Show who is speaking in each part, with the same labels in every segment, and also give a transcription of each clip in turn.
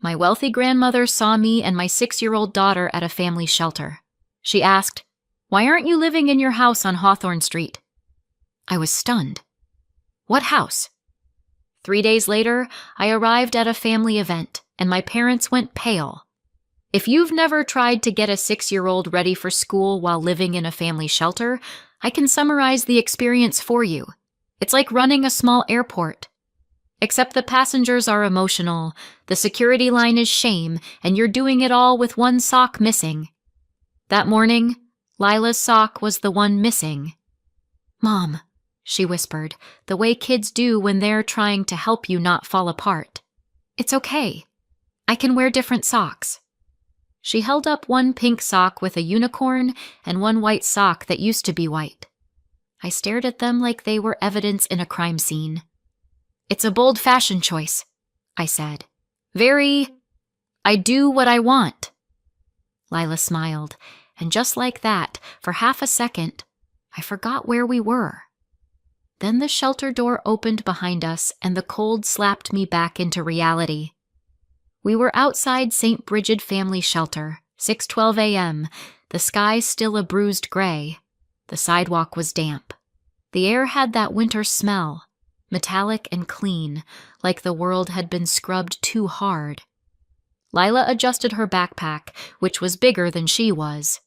Speaker 1: My wealthy grandmother saw me and my 6-year-old daughter at a family shelter. She asked, "Why aren't you living in your house on Hawthorne Street?" I was stunned. What house? 3 days later, I arrived at a family event, and my parents went pale. If you've never tried to get a 6-year-old ready for school while living in a family shelter, I can summarize the experience for you. It's like running a small airport. Except the passengers are emotional, the security line is shame, and you're doing it all with one sock missing. That morning, Lila's sock was the one missing. "Mom," she whispered, the way kids do when they're trying to help you not fall apart. "It's okay. I can wear different socks." She held up one pink sock with a unicorn and one white sock that used to be white. I stared at them like they were evidence in a crime scene. "It's a bold fashion choice," I said. I do what I want." Lila smiled, and just like that, for half a second, I forgot where we were. Then the shelter door opened behind us and the cold slapped me back into reality. We were outside St. Bridget Family Shelter, 6:12 a.m., the sky still a bruised gray. The sidewalk was damp. The air had that winter smell, metallic and clean, like the world had been scrubbed too hard. Lila adjusted her backpack, which was bigger than she was.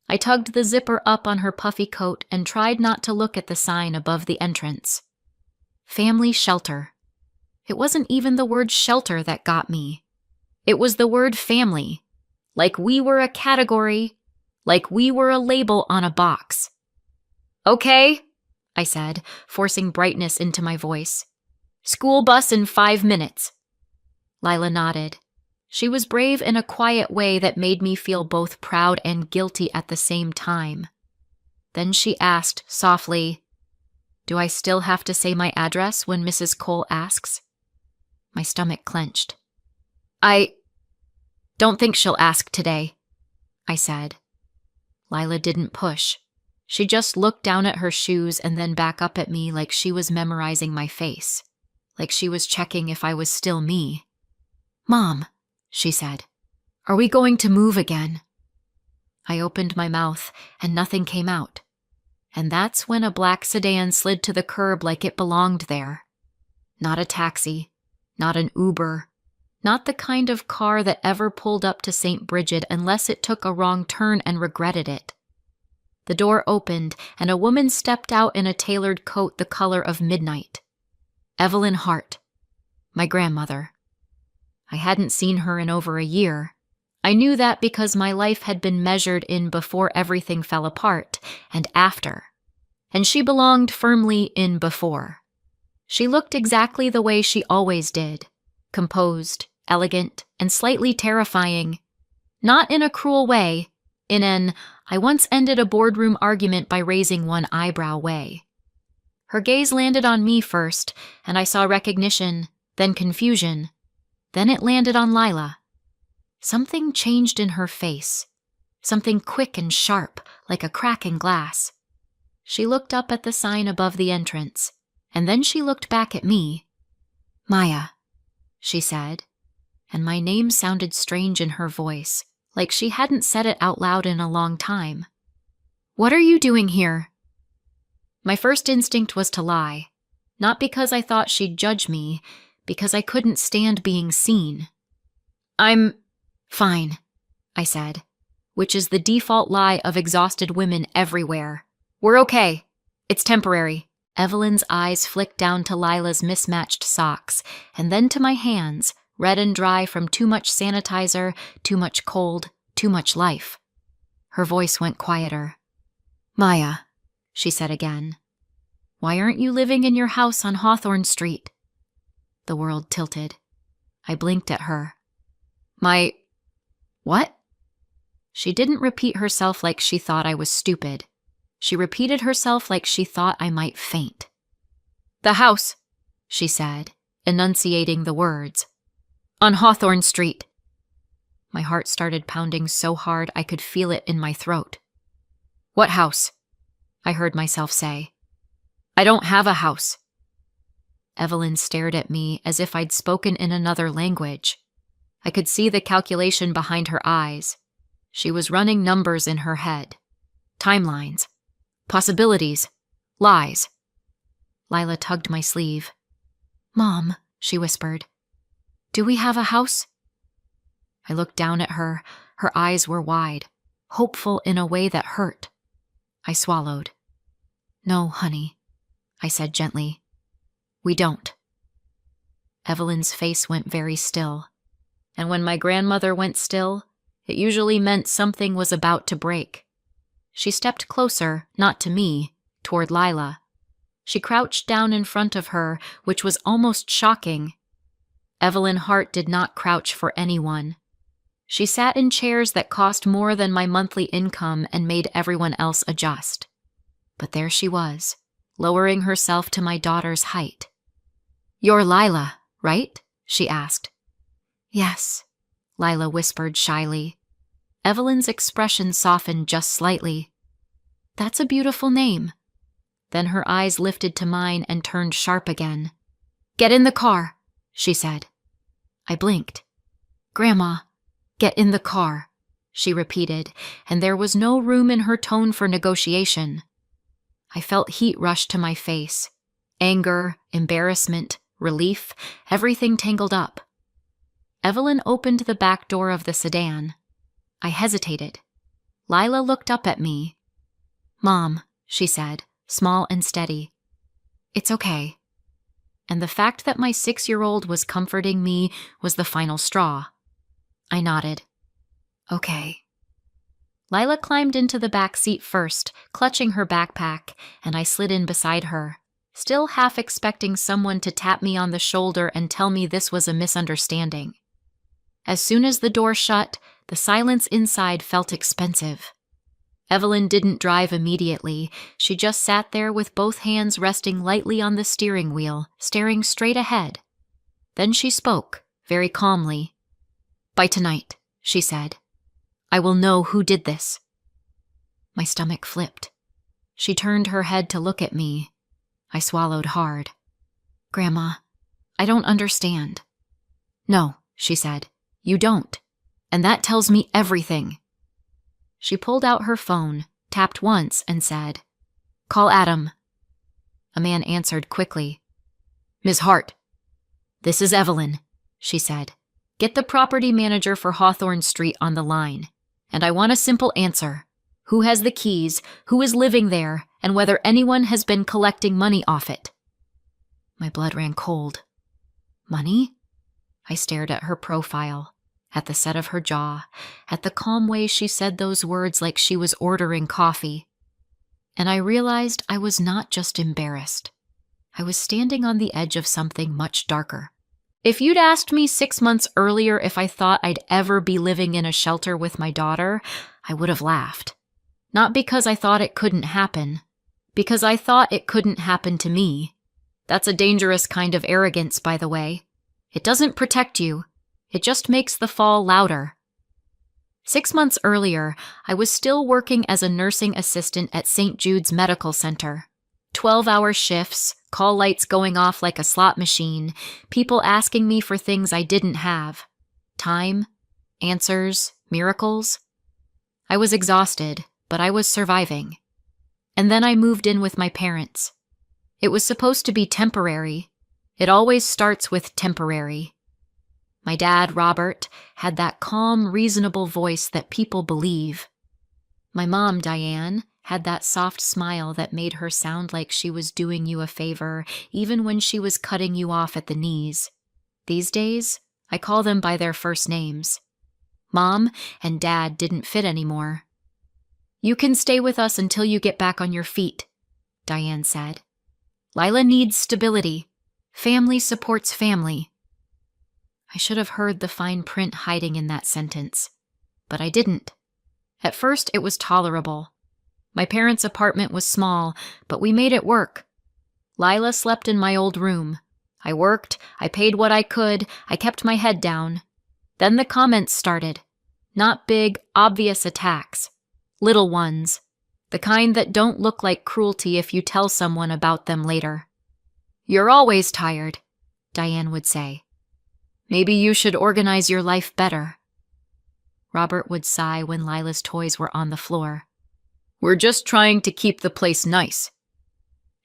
Speaker 1: I tugged the zipper up on her puffy coat and tried not to look at the sign above the entrance. Family shelter. It wasn't even the word shelter that got me. It was the word family. Like we were a category, like we were a label on a box. "Okay," I said, forcing brightness into my voice. "School bus in 5 minutes. Lila nodded. She was brave in a quiet way that made me feel both proud and guilty at the same time. Then she asked softly, "Do I still have to say my address when Mrs. Cole asks?" My stomach clenched. "I don't think she'll ask today," I said. Lila didn't push. She just looked down at her shoes and then back up at me like she was memorizing my face, like she was checking if I was still me. "Mom," she said, "are we going to move again?" I opened my mouth and nothing came out. And that's when a black sedan slid to the curb like it belonged there. Not a taxi, not an Uber, not the kind of car that ever pulled up to St. Bridget unless it took a wrong turn and regretted it. The door opened and a woman stepped out in a tailored coat the color of midnight. Evelyn Hart, my grandmother. I hadn't seen her in over a year. I knew that because my life had been measured in before everything fell apart and after. And she belonged firmly in before. She looked exactly the way she always did, composed, elegant, and slightly terrifying. Not in a cruel way, in an "I once ended a boardroom argument by raising one eyebrow" way. Her gaze landed on me first, and I saw recognition, then confusion. Then it landed on Lila. Something changed in her face. Something quick and sharp, like a crack in glass. She looked up at the sign above the entrance, and then she looked back at me. "Maya," she said, and my name sounded strange in her voice, like she hadn't said it out loud in a long time. "What are you doing here?" My first instinct was to lie, not because I thought she'd judge me, because I couldn't stand being seen. "I'm fine," I said, which is the default lie of exhausted women everywhere. "We're okay. It's temporary." Evelyn's eyes flicked down to Lila's mismatched socks, and then to my hands, red and dry from too much sanitizer, too much cold, too much life. Her voice went quieter. "Maya," she said again, "why aren't you living in your house on Hawthorne Street?" The world tilted. I blinked at her. "My... what?" She didn't repeat herself like she thought I was stupid. She repeated herself like she thought I might faint. "The house," she said, enunciating the words. "On Hawthorne Street." My heart started pounding so hard I could feel it in my throat. "What house?" I heard myself say. "I don't have a house." Evelyn stared at me as if I'd spoken in another language. I could see the calculation behind her eyes. She was running numbers in her head. Timelines. Possibilities. Lies. Lila tugged my sleeve. "Mom," she whispered, "do we have a house?" I looked down at her. Her eyes were wide, hopeful in a way that hurt. I swallowed. "No, honey," I said gently. "We don't." Evelyn's face went very still, and when my grandmother went still, it usually meant something was about to break. She stepped closer, not to me, toward Lila. She crouched down in front of her, which was almost shocking. Evelyn Hart did not crouch for anyone. She sat in chairs that cost more than my monthly income and made everyone else adjust. But there she was, lowering herself to my daughter's height. "You're Lila, right?" she asked. "Yes," Lila whispered shyly. Evelyn's expression softened just slightly. "That's a beautiful name." Then her eyes lifted to mine and turned sharp again. "Get in the car," she said. I blinked. "Grandma, get in the car," she repeated, and there was no room in her tone for negotiation. I felt heat rush to my face. Anger, embarrassment, relief, everything tangled up. Evelyn opened the back door of the sedan. I hesitated. Lila looked up at me. "Mom," she said, small and steady. "It's okay." And the fact that my 6-year-old was comforting me was the final straw. I nodded. "Okay." Lila climbed into the back seat first, clutching her backpack, and I slid in beside her, still half expecting someone to tap me on the shoulder and tell me this was a misunderstanding. As soon as the door shut, the silence inside felt expensive. Evelyn didn't drive immediately. She just sat there with both hands resting lightly on the steering wheel, staring straight ahead. Then she spoke, very calmly. "By tonight," she said, "I will know who did this." My stomach flipped. She turned her head to look at me. I swallowed hard. "Grandma, I don't understand." "No," she said, "you don't. And that tells me everything." She pulled out her phone, tapped once, and said, "Call Adam." A man answered quickly. "Ms. Hart." "This is Evelyn," she said. "Get the property manager for Hawthorne Street on the line. And I want a simple answer. Who has the keys, who is living there, and whether anyone has been collecting money off it." My blood ran cold. "Money?" I stared at her profile, at the set of her jaw, at the calm way she said those words like she was ordering coffee. And I realized I was not just embarrassed. I was standing on the edge of something much darker. If you'd asked me 6 months earlier if I thought I'd ever be living in a shelter with my daughter, I would have laughed. Not because I thought it couldn't happen, because I thought it couldn't happen to me. That's a dangerous kind of arrogance, by the way. It doesn't protect you. It just makes the fall louder. 6 months earlier, I was still working as a nursing assistant at St. Jude's Medical Center. 12-hour shifts, call lights going off like a slot machine, people asking me for things I didn't have. Time, answers, miracles. I was exhausted, but I was surviving. And then I moved in with my parents. It was supposed to be temporary. It always starts with temporary. My dad, Robert, had that calm, reasonable voice that people believe. My mom, Diane, had that soft smile that made her sound like she was doing you a favor, even when she was cutting you off at the knees. These days, I call them by their first names. Mom and Dad didn't fit anymore. "You can stay with us until you get back on your feet," Diane said. "Lila needs stability. Family supports family." I should have heard the fine print hiding in that sentence, but I didn't. At first, it was tolerable. My parents' apartment was small, but we made it work. Lila slept in my old room. I worked, I paid what I could, I kept my head down. Then the comments started. Not big, obvious attacks. Little ones. The kind that don't look like cruelty if you tell someone about them later. "You're always tired," Diane would say. Maybe you should organize your life better. Robert would sigh when Lila's toys were on the floor. We're just trying to keep the place nice.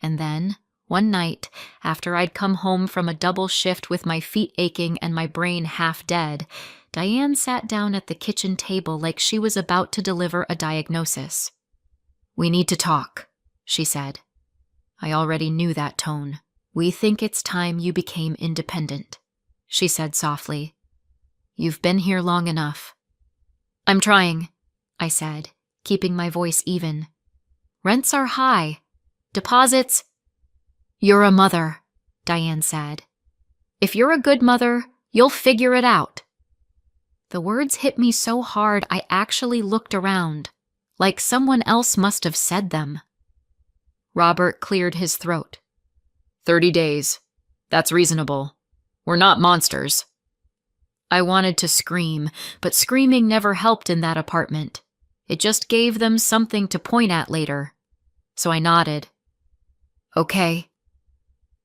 Speaker 1: And then, one night, after I'd come home from a double shift with my feet aching and my brain half dead, Diane sat down at the kitchen table like she was about to deliver a diagnosis. We need to talk, she said. I already knew that tone. We think it's time you became independent, she said softly. You've been here long enough. I'm trying, I said, keeping my voice even. Rents are high. Deposits. You're a mother, Diane said. If you're a good mother, you'll figure it out. The words hit me so hard I actually looked around, like someone else must have said them. Robert cleared his throat. 30 days. That's reasonable. We're not monsters. I wanted to scream, but screaming never helped in that apartment. It just gave them something to point at later. So I nodded. Okay.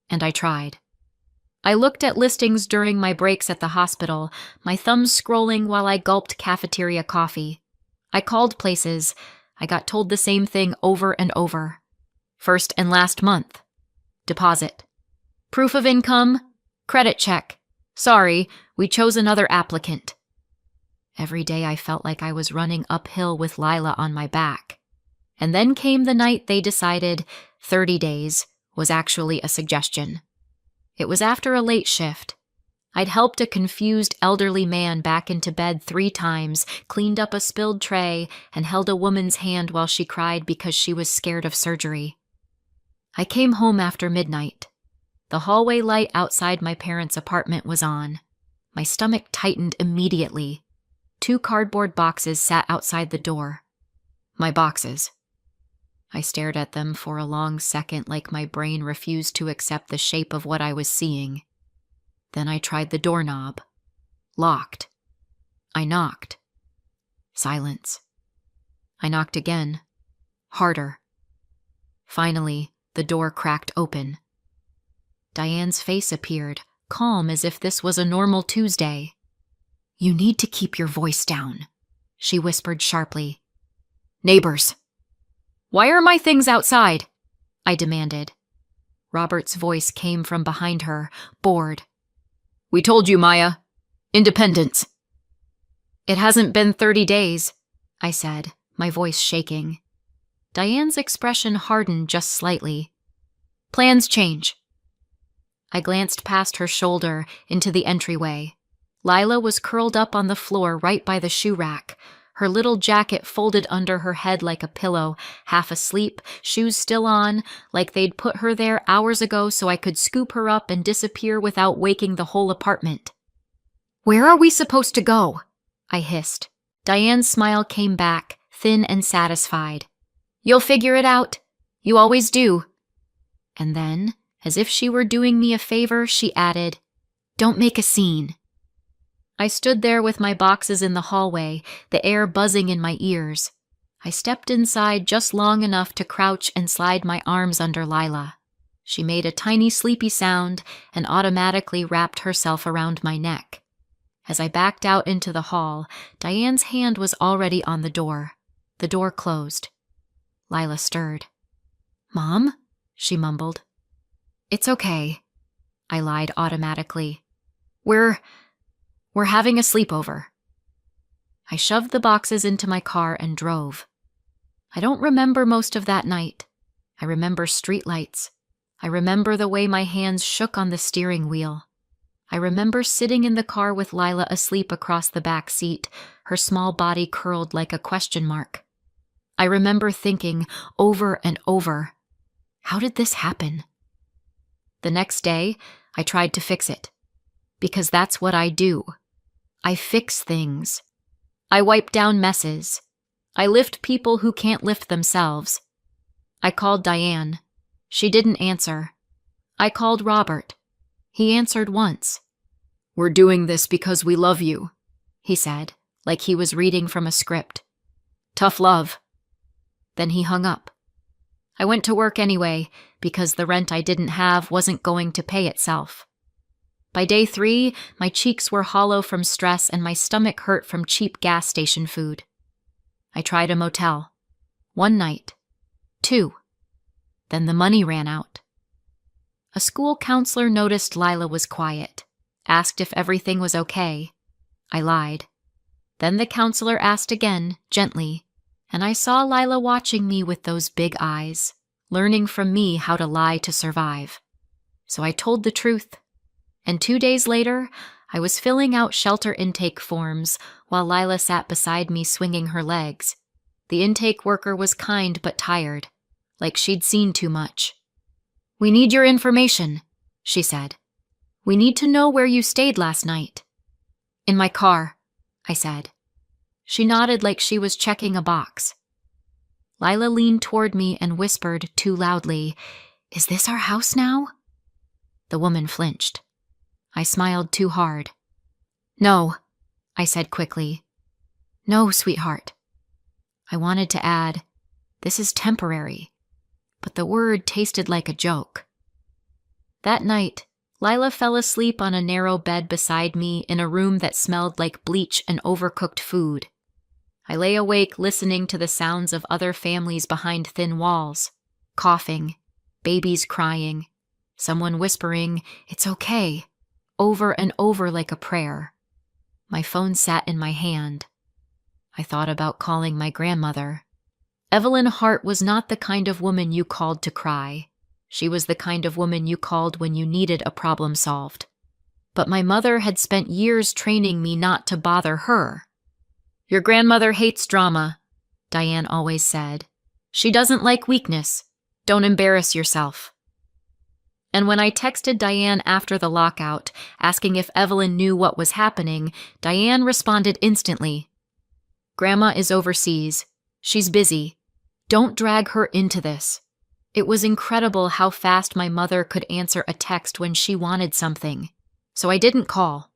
Speaker 1: And I tried. I looked at listings during my breaks at the hospital, my thumbs scrolling while I gulped cafeteria coffee. I called places. I got told the same thing over and over. First and last month. Deposit. Proof of income. Credit check. Sorry, we chose another applicant. Every day I felt like I was running uphill with Lila on my back. And then came the night they decided 30 days was actually a suggestion. It was after a late shift. I'd helped a confused elderly man back into bed 3 times, cleaned up a spilled tray, and held a woman's hand while she cried because she was scared of surgery. I came home after midnight. The hallway light outside my parents' apartment was on. My stomach tightened immediately. 2 cardboard boxes sat outside the door. My boxes. I stared at them for a long second like my brain refused to accept the shape of what I was seeing. Then I tried the doorknob. Locked. I knocked. Silence. I knocked again. Harder. Finally, the door cracked open. Diane's face appeared, calm as if this was a normal Tuesday. You need to keep your voice down, she whispered sharply. Neighbors. Why are my things outside? I demanded. Robert's voice came from behind her, bored. We told you, Maya. Independence. It hasn't been 30 days, I said, my voice shaking. Diane's expression hardened just slightly. Plans change. I glanced past her shoulder into the entryway. Lila was curled up on the floor right by the shoe rack, her little jacket folded under her head like a pillow, half asleep, shoes still on, like they'd put her there hours ago so I could scoop her up and disappear without waking the whole apartment. Where are we supposed to go? I hissed. Diane's smile came back, thin and satisfied. You'll figure it out. You always do. And then, as if she were doing me a favor, she added, Don't make a scene. I stood there with my boxes in the hallway, the air buzzing in my ears. I stepped inside just long enough to crouch and slide my arms under Lila. She made a tiny sleepy sound and automatically wrapped herself around my neck. As I backed out into the hall, Diane's hand was already on the door. The door closed. Lila stirred. Mom? She mumbled. It's okay, I lied automatically. We're having a sleepover. I shoved the boxes into my car and drove. I don't remember most of that night. I remember streetlights. I remember the way my hands shook on the steering wheel. I remember sitting in the car with Lila asleep across the back seat, her small body curled like a question mark. I remember thinking over and over, how did this happen? The next day, I tried to fix it. Because that's what I do. I fix things. I wipe down messes. I lift people who can't lift themselves. I called Diane. She didn't answer. I called Robert. He answered once. We're doing this because we love you, he said, like he was reading from a script. Tough love. Then he hung up. I went to work anyway, because the rent I didn't have wasn't going to pay itself. By day 3, my cheeks were hollow from stress and my stomach hurt from cheap gas station food. I tried a motel. 1 night. 2. Then the money ran out. A school counselor noticed Lila was quiet, asked if everything was okay. I lied. Then the counselor asked again, gently, and I saw Lila watching me with those big eyes, learning from me how to lie to survive. So I told the truth. And 2 days later, I was filling out shelter intake forms while Lila sat beside me swinging her legs. The intake worker was kind but tired, like she'd seen too much. "We need your information," she said. "We need to know where you stayed last night." "In my car," I said. She nodded like she was checking a box. Lila leaned toward me and whispered too loudly, "Is this our house now?" The woman flinched. I smiled too hard. "No," I said quickly. "No, sweetheart." I wanted to add, "This is temporary," but the word tasted like a joke. That night, Lila fell asleep on a narrow bed beside me in a room that smelled like bleach and overcooked food. I lay awake listening to the sounds of other families behind thin walls, coughing, babies crying, someone whispering, "It's okay," over and over like a prayer. My phone sat in my hand. I thought about calling my grandmother. Evelyn Hart was not the kind of woman you called to cry. She was the kind of woman you called when you needed a problem solved. But my mother had spent years training me not to bother her. "Your grandmother hates drama," Diane always said. "She doesn't like weakness. Don't embarrass yourself." And when I texted Diane after the lockout, asking if Evelyn knew what was happening, Diane responded instantly. "Grandma is overseas. She's busy. Don't drag her into this." It was incredible how fast my mother could answer a text when she wanted something. So I didn't call.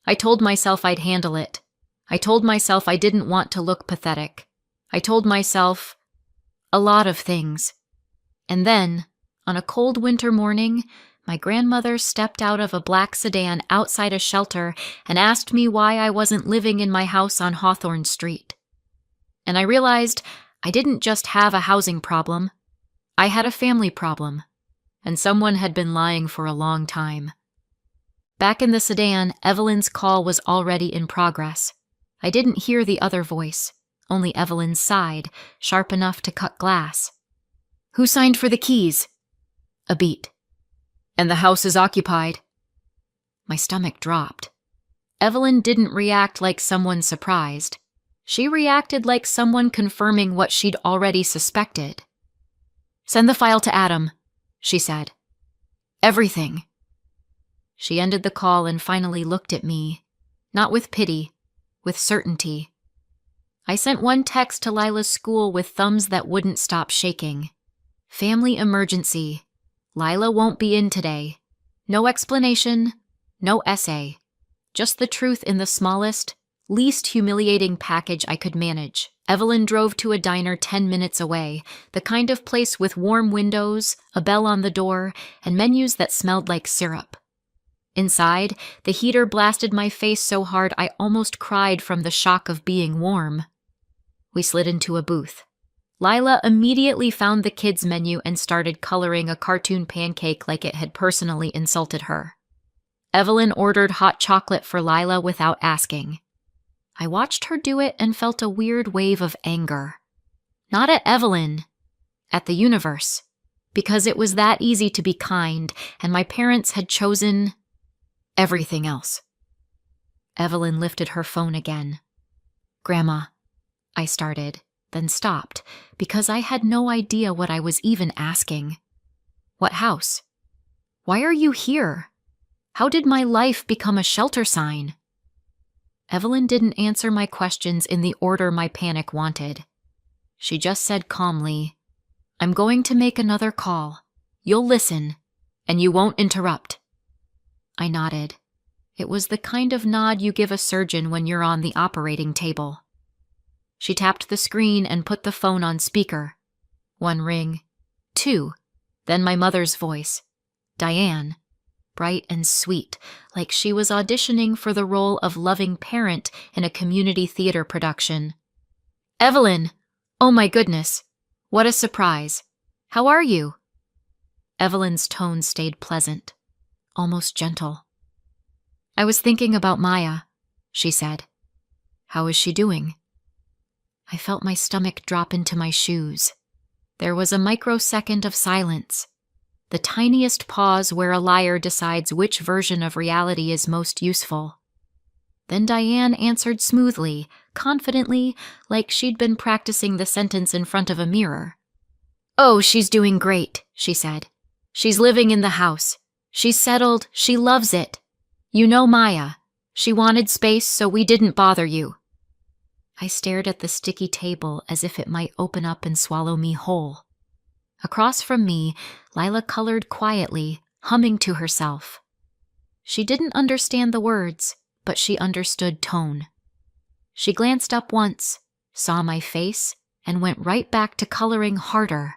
Speaker 1: I told myself I'd handle it. I told myself I didn't want to look pathetic. I told myself a lot of things. And then, on a cold winter morning, my grandmother stepped out of a black sedan outside a shelter and asked me why I wasn't living in my house on Hawthorne Street. And I realized I didn't just have a housing problem. I had a family problem, and someone had been lying for a long time. Back in the sedan, Evelyn's call was already in progress. I didn't hear the other voice, only Evelyn's side, sharp enough to cut glass. "Who signed for the keys?" A beat. "And the house is occupied." My stomach dropped. Evelyn didn't react like someone surprised. She reacted like someone confirming what she'd already suspected. "Send the file to Adam," she said. "Everything." She ended the call and finally looked at me, not with pity, with certainty. I sent one text to Lila's school with thumbs that wouldn't stop shaking. "Family emergency. Lila won't be in today. No explanation, no essay. Just the truth in the smallest, least humiliating package I could manage." Evelyn drove to a diner 10 minutes away, the kind of place with warm windows, a bell on the door, and menus that smelled like syrup. Inside, the heater blasted my face so hard I almost cried from the shock of being warm. We slid into a booth. Lila immediately found the kids' menu and started coloring a cartoon pancake like it had personally insulted her. Evelyn ordered hot chocolate for Lila without asking. I watched her do it and felt a weird wave of anger. Not at Evelyn, at the universe, because it was that easy to be kind, and my parents had chosen everything else. Evelyn lifted her phone again. "Grandma," I started, then stopped, because I had no idea what I was even asking. "What house? Why are you here? How did my life become a shelter sign?" Evelyn didn't answer my questions in the order my panic wanted. She just said calmly, "I'm going to make another call. You'll listen, and you won't interrupt." I nodded. It was the kind of nod you give a surgeon when you're on the operating table. She tapped the screen and put the phone on speaker. 1 ring, 2, then my mother's voice. "Diane." bright and sweet, like she was auditioning for the role of loving parent in a community theater production. "Evelyn! Oh my goodness! What a surprise! How are you?" Evelyn's tone stayed pleasant, almost gentle. "I was thinking about Maya," she said. "How is she doing?" I felt my stomach drop into my shoes. There was a microsecond of silence, the tiniest pause where a liar decides which version of reality is most useful. Then Diane answered smoothly, confidently, like she'd been practicing the sentence in front of a mirror. "Oh, she's doing great," she said. "She's living in the house. She's settled. She loves it. You know Maya. She wanted space, so we didn't bother you." I stared at the sticky table as if it might open up and swallow me whole. Across from me, Lila colored quietly, humming to herself. She didn't understand the words, but she understood tone. She glanced up once, saw my face, and went right back to coloring harder.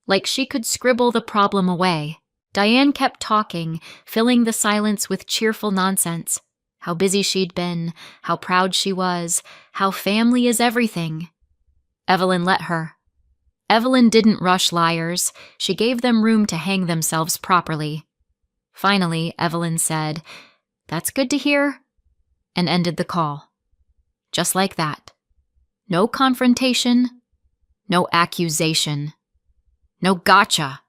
Speaker 1: Like she could scribble the problem away. Diane kept talking, filling the silence with cheerful nonsense. How busy she'd been, how proud she was, how family is everything. Evelyn let her. Evelyn didn't rush liars. She gave them room to hang themselves properly. Finally, Evelyn said, "That's good to hear," and ended the call. Just like that. No confrontation, no accusation, no gotcha.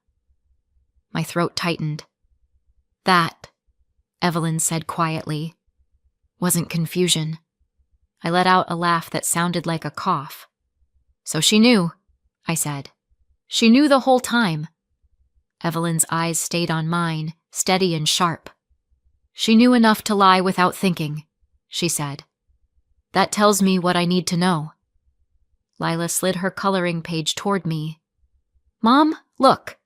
Speaker 1: My throat tightened. "That," Evelyn said quietly, "wasn't confusion." I let out a laugh that sounded like a cough. "So she knew," I said. "She knew the whole time." Evelyn's eyes stayed on mine, steady and sharp. "She knew enough to lie without thinking," she said. "That tells me what I need to know." Lila slid her coloring page toward me. "Mom, look.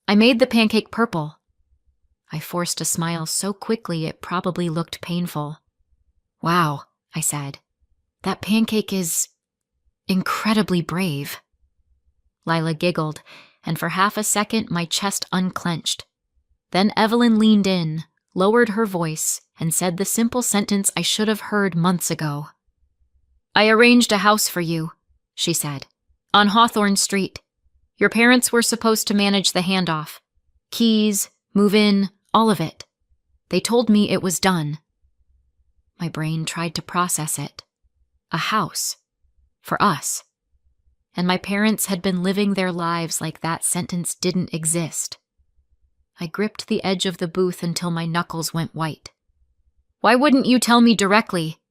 Speaker 1: I made the pancake purple." I forced a smile so quickly it probably looked painful. "Wow," I said. "That pancake is incredibly brave." Lila giggled, and for half a second my chest unclenched. Then Evelyn leaned in, lowered her voice, and said the simple sentence I should have heard months ago. "I arranged a house for you," she said, "on Hawthorne Street. Your parents were supposed to manage the handoff. Keys, move in, all of it. They told me it was done." My brain tried to process it. A house. For us. And my parents had been living their lives like that sentence didn't exist. I gripped the edge of the booth until my knuckles went white. "Why wouldn't you tell me directly?"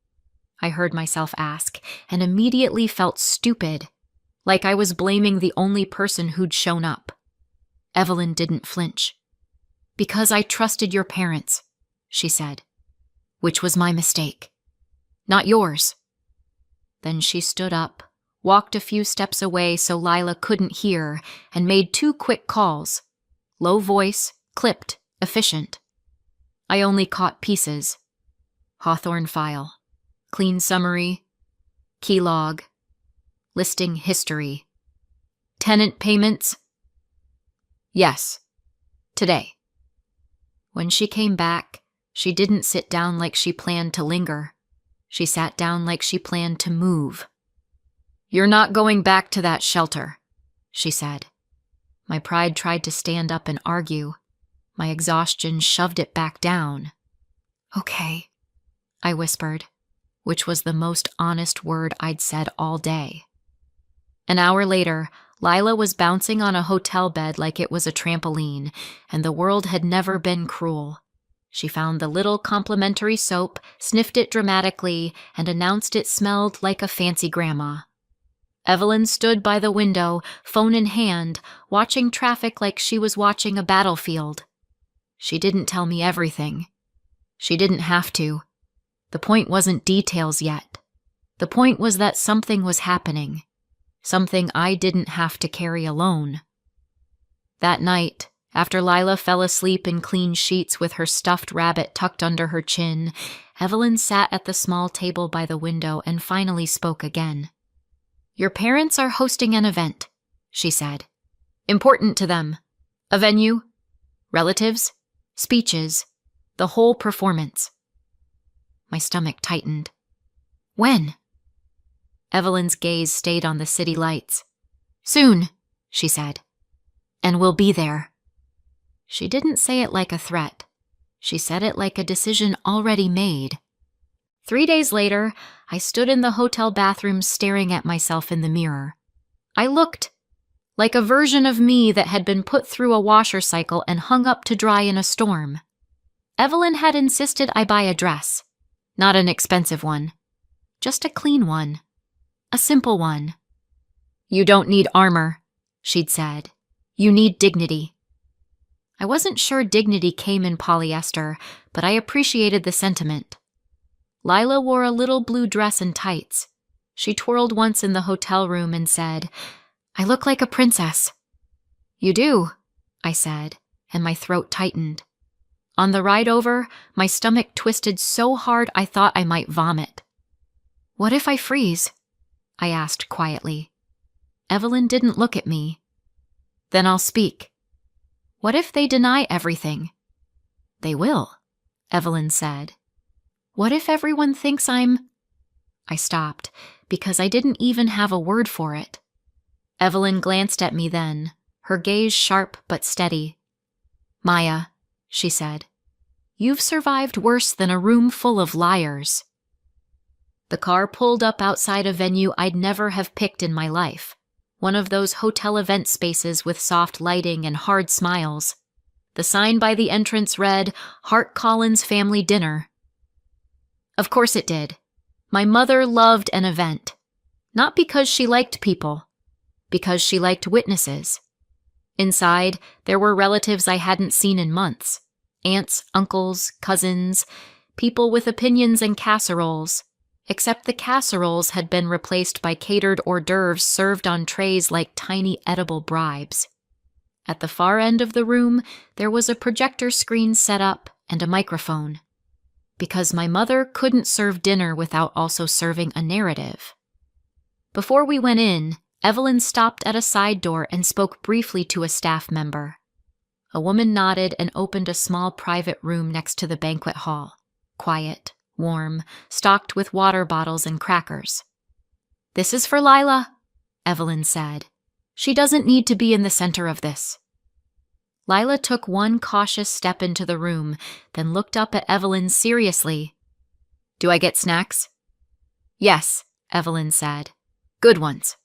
Speaker 1: I heard myself ask, and immediately felt stupid, like I was blaming the only person who'd shown up. Evelyn didn't flinch. "Because I trusted your parents," she said, "which was my mistake. Not yours." Then she stood up, walked a few steps away so Lila couldn't hear, and made 2 quick calls. Low voice, clipped, efficient. I only caught pieces. Hawthorne file. Clean summary. Key log. Listing history. Tenant payments? Yes. Today. When she came back, she didn't sit down like she planned to linger. She sat down like she planned to move. "You're not going back to that shelter," she said. My pride tried to stand up and argue. My exhaustion shoved it back down. "Okay," I whispered, which was the most honest word I'd said all day. An hour later, Lila was bouncing on a hotel bed like it was a trampoline, and the world had never been cruel. She found the little complimentary soap, sniffed it dramatically, and announced it smelled like a fancy grandma. Evelyn stood by the window, phone in hand, watching traffic like she was watching a battlefield. She didn't tell me everything. She didn't have to. The point wasn't details yet. The point was that something was happening. Something I didn't have to carry alone. That night, after Lila fell asleep in clean sheets with her stuffed rabbit tucked under her chin, Evelyn sat at the small table by the window and finally spoke again. "Your parents are hosting an event," she said. "Important to them. A venue? Relatives? Speeches. The whole performance. My stomach tightened. When? Evelyn's gaze stayed on the city lights. Soon, she said. And we'll be there. She didn't say it like a threat. She said it like a decision already made. 3 days later, I stood in the hotel bathroom staring at myself in the mirror. I looked like a version of me that had been put through a washer cycle and hung up to dry in a storm. Evelyn had insisted I buy a dress. Not an expensive one. Just a clean one. A simple one. You don't need armor, she'd said. You need dignity. I wasn't sure dignity came in polyester, but I appreciated the sentiment. Lila wore a little blue dress and tights. She twirled once in the hotel room and said, I look like a princess. You do, I said, and my throat tightened. On the ride over, my stomach twisted so hard I thought I might vomit. What if I freeze? I asked quietly. Evelyn didn't look at me. Then I'll speak. What if they deny everything? They will, Evelyn said. What if everyone thinks I'm... I stopped, because I didn't even have a word for it. Evelyn glanced at me then, her gaze sharp but steady. Maya, she said, you've survived worse than a room full of liars. The car pulled up outside a venue I'd never have picked in my life, one of those hotel event spaces with soft lighting and hard smiles. The sign by the entrance read, Hart Collins Family Dinner. Of course it did. My mother loved an event. Not because she liked people, because she liked witnesses. Inside, there were relatives I hadn't seen in months. Aunts, uncles, cousins, people with opinions and casseroles. Except the casseroles had been replaced by catered hors d'oeuvres served on trays like tiny edible bribes. At the far end of the room, there was a projector screen set up and a microphone. Because my mother couldn't serve dinner without also serving a narrative. Before we went in, Evelyn stopped at a side door and spoke briefly to a staff member. A woman nodded and opened a small private room next to the banquet hall. Quiet, warm, stocked with water bottles and crackers. This is for Lila, Evelyn said. She doesn't need to be in the center of this. Lila took one cautious step into the room, then looked up at Evelyn seriously. Do I get snacks? Yes, Evelyn said. Good ones.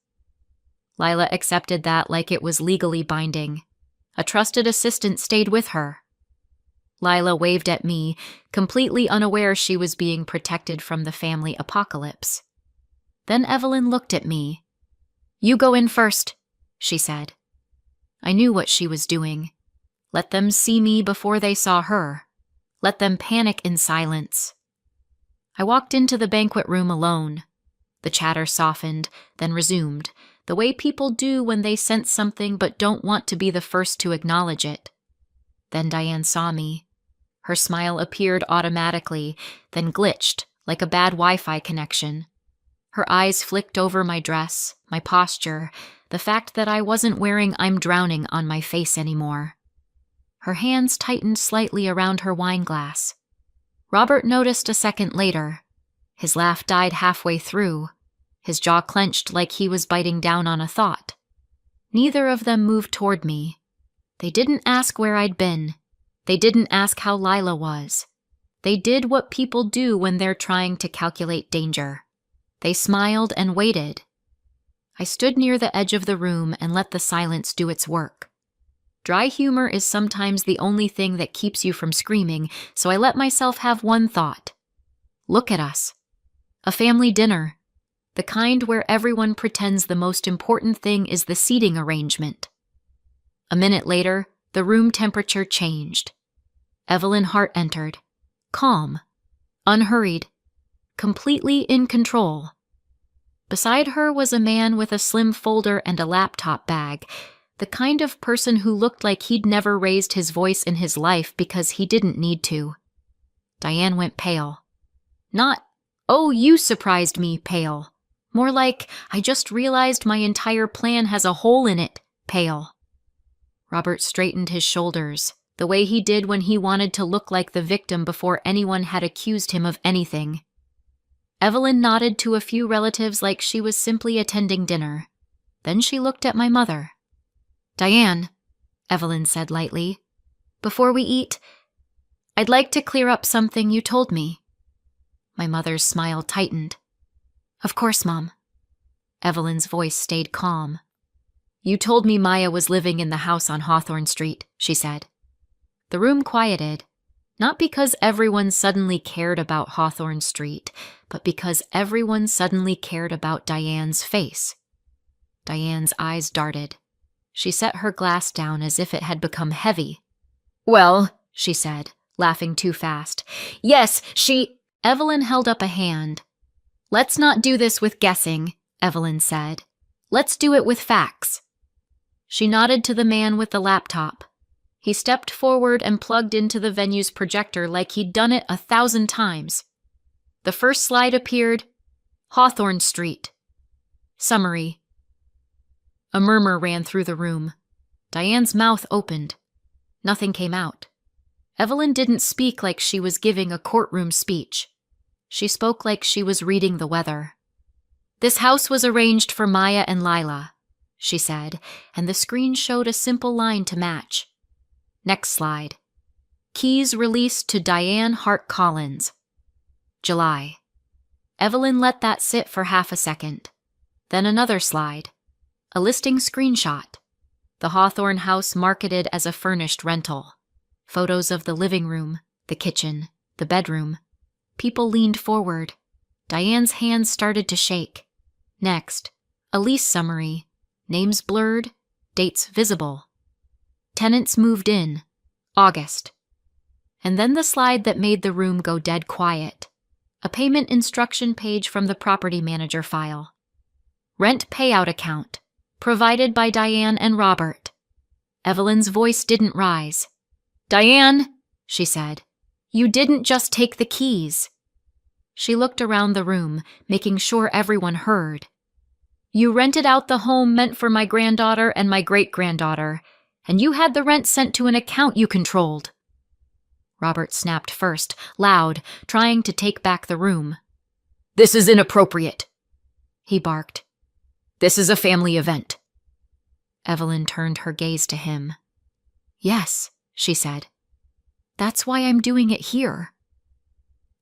Speaker 1: Lila accepted that like it was legally binding. A trusted assistant stayed with her. Lila waved at me, completely unaware she was being protected from the family apocalypse. Then Evelyn looked at me. You go in first, she said. I knew what she was doing. Let them see me before they saw her. Let them panic in silence. I walked into the banquet room alone. The chatter softened, then resumed, the way people do when they sense something but don't want to be the first to acknowledge it. Then Diane saw me. Her smile appeared automatically, then glitched, like a bad Wi-Fi connection. Her eyes flicked over my dress, my posture, the fact that I wasn't wearing I'm drowning on my face anymore. Her hands tightened slightly around her wine glass. Robert noticed a second later. His laugh died halfway through. His jaw clenched like he was biting down on a thought. Neither of them moved toward me. They didn't ask where I'd been. They didn't ask how Lila was. They did what people do when they're trying to calculate danger. They smiled and waited. I stood near the edge of the room and let the silence do its work. Dry humor is sometimes the only thing that keeps you from screaming, so I let myself have one thought. Look at us. A family dinner. The kind where everyone pretends the most important thing is the seating arrangement. A minute later, the room temperature changed. Evelyn Hart entered. Calm. Unhurried. Completely in control. Beside her was a man with a slim folder and a laptop bag, the kind of person who looked like he'd never raised his voice in his life because he didn't need to. Diane went pale. Not, oh, you surprised me, pale. More like, I just realized my entire plan has a hole in it, pale. Robert straightened his shoulders, the way he did when he wanted to look like the victim before anyone had accused him of anything. Evelyn nodded to a few relatives like she was simply attending dinner. Then she looked at my mother. "Diane," Evelyn said lightly, "before we eat, I'd like to clear up something you told me." My mother's smile tightened. "Of course, Mom." Evelyn's voice stayed calm. "You told me Maya was living in the house on Hawthorne Street," she said. The room quieted, not because everyone suddenly cared about Hawthorne Street, but because everyone suddenly cared about Diane's face. Diane's eyes darted. She set her glass down as if it had become heavy. "Well," she said, laughing too fast. "Yes, she—" Evelyn held up a hand. "Let's not do this with guessing," Evelyn said. "Let's do it with facts." She nodded to the man with the laptop. He stepped forward and plugged into the venue's projector like he'd done it 1,000 times. The first slide appeared, Hawthorne Street. Summary. A murmur ran through the room. Diane's mouth opened. Nothing came out. Evelyn didn't speak like she was giving a courtroom speech. She spoke like she was reading the weather. "This house was arranged for Maya and Lila," she said, and the screen showed a simple line to match. Next slide. "Keys released to Diane Hart Collins. July." Evelyn let that sit for half a second. Then another slide. A listing screenshot. The Hawthorne house marketed as a furnished rental. Photos of the living room, the kitchen, the bedroom. People leaned forward. Diane's hands started to shake. Next, a lease summary. Names blurred, dates visible. Tenants moved in. August. And then the slide that made the room go dead quiet. A payment instruction page from the property manager file. Rent payout account. Provided by Diane and Robert. Evelyn's voice didn't rise. "Diane," she said, "you didn't just take the keys." She looked around the room, making sure everyone heard. "You rented out the home meant for my granddaughter and my great-granddaughter, and you had the rent sent to an account you controlled." Robert snapped first, loud, trying to take back the room. "This is inappropriate," he barked. "This is a family event." Evelyn turned her gaze to him. "Yes," she said. "That's why I'm doing it here."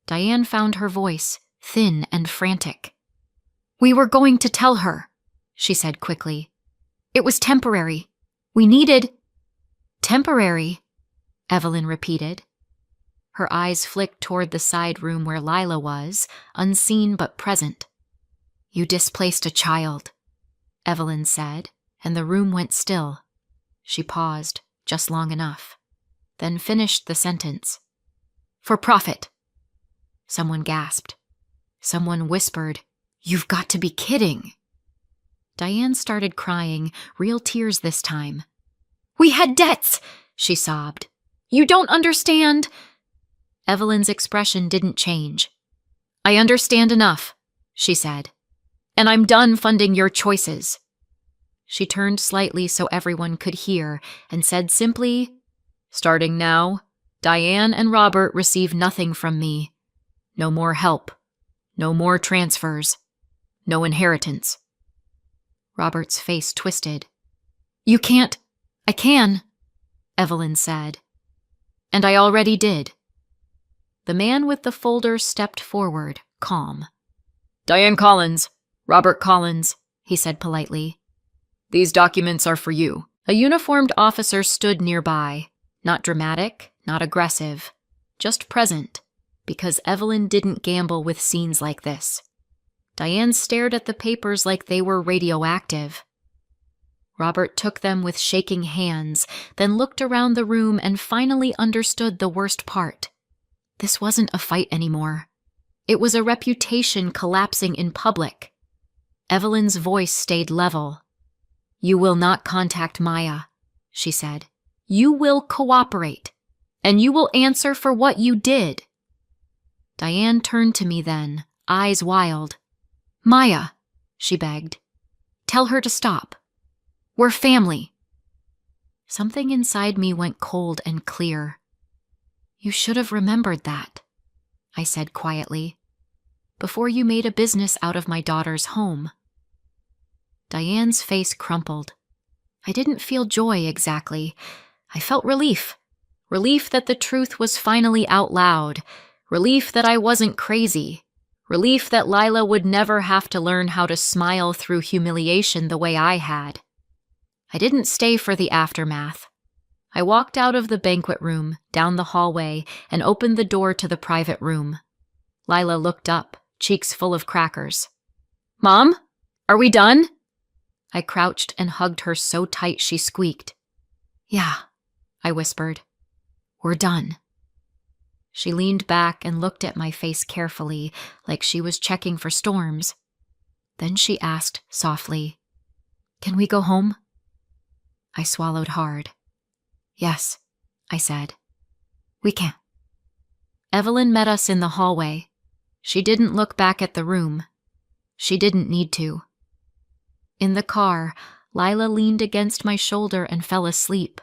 Speaker 1: Diane found her voice, thin and frantic. "We were going to tell her," she said quickly. "It was temporary. We needed—" "Temporary," Evelyn repeated. Her eyes flicked toward the side room where Lila was, unseen but present. "You displaced a child," Evelyn said, and the room went still. She paused, just long enough, then finished the sentence. "For profit." Someone gasped. Someone whispered, "You've got to be kidding." Diane started crying, real tears this time. "We had debts," she sobbed. "You don't understand." Evelyn's expression didn't change. "I understand enough," she said. "And I'm done funding your choices." She turned slightly so everyone could hear and said simply, "Starting now, Diane and Robert receive nothing from me. No more help. No more transfers. No inheritance." Robert's face twisted. "You can't—" "I can," Evelyn said. "And I already did." The man with the folder stepped forward, calm. "Diane Collins, Robert Collins," he said politely. "These documents are for you." A uniformed officer stood nearby, not dramatic, not aggressive, just present, because Evelyn didn't gamble with scenes like this. Diane stared at the papers like they were radioactive. Robert took them with shaking hands, then looked around the room and finally understood the worst part. This wasn't a fight anymore. It was a reputation collapsing in public. Evelyn's voice stayed level. "You will not contact Maya," she said. "You will cooperate, and you will answer for what you did." Diane turned to me then, eyes wild. "Maya," she begged. "Tell her to stop. We're family." Something inside me went cold and clear. "You should have remembered that," I said quietly, "before you made a business out of my daughter's home." Diane's face crumpled. I didn't feel joy exactly. I felt relief. Relief that the truth was finally out loud. Relief that I wasn't crazy. Relief that Lila would never have to learn how to smile through humiliation the way I had. I didn't stay for the aftermath. I walked out of the banquet room, down the hallway, and opened the door to the private room. Lila looked up, cheeks full of crackers. "Mom, are we done?" I crouched and hugged her so tight she squeaked. "Yeah," I whispered. "We're done." She leaned back and looked at my face carefully, like she was checking for storms. Then she asked softly, "Can we go home?" I swallowed hard. "Yes," I said. "We can." Evelyn met us in the hallway. She didn't look back at the room. She didn't need to. In the car, Lila leaned against my shoulder and fell asleep.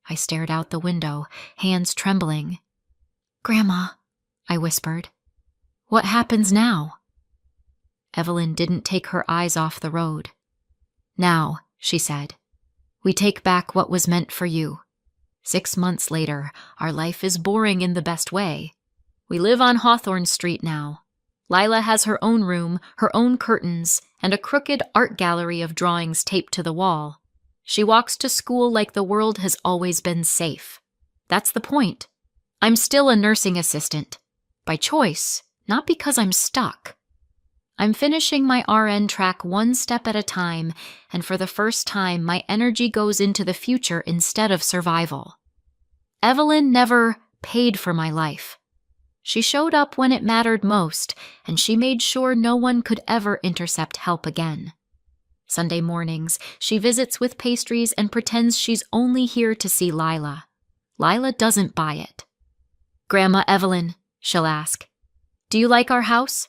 Speaker 1: I stared out the window, hands trembling. "Grandma," I whispered, "what happens now?" Evelyn didn't take her eyes off the road. "Now," she said, "we take back what was meant for you. 6 months later, our life is boring in the best way. We live on Hawthorne Street now. Lila has her own room, her own curtains, and a crooked art gallery of drawings taped to the wall. She walks to school like the world has always been safe. That's the point. I'm still a nursing assistant. By choice, not because I'm stuck. I'm finishing my RN track one step at a time, and for the first time, my energy goes into the future instead of survival. Evelyn never paid for my life. She showed up when it mattered most, and she made sure no one could ever intercept help again. Sunday mornings, she visits with pastries and pretends she's only here to see Lila. Lila doesn't buy it. "Grandma Evelyn," she'll ask, "do you like our house?"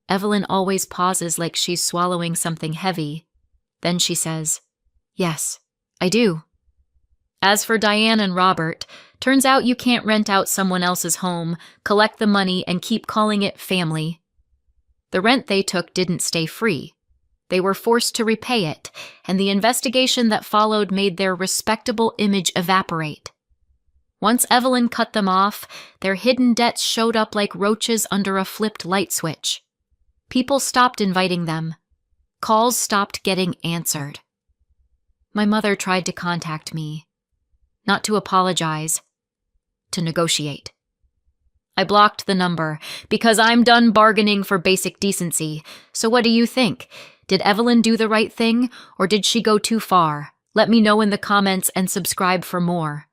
Speaker 1: Evelyn always pauses like she's swallowing something heavy. Then she says, "Yes, I do." As for Diane and Robert, turns out you can't rent out someone else's home, collect the money, and keep calling it family. The rent they took didn't stay free. They were forced to repay it, and the investigation that followed made their respectable image evaporate. Once Evelyn cut them off, their hidden debts showed up like roaches under a flipped light switch. People stopped inviting them. Calls stopped getting answered. My mother tried to contact me. Not to apologize, to negotiate. I blocked the number, because I'm done bargaining for basic decency. So what do you think? Did Evelyn do the right thing, or did she go too far? Let me know in the comments and subscribe for more.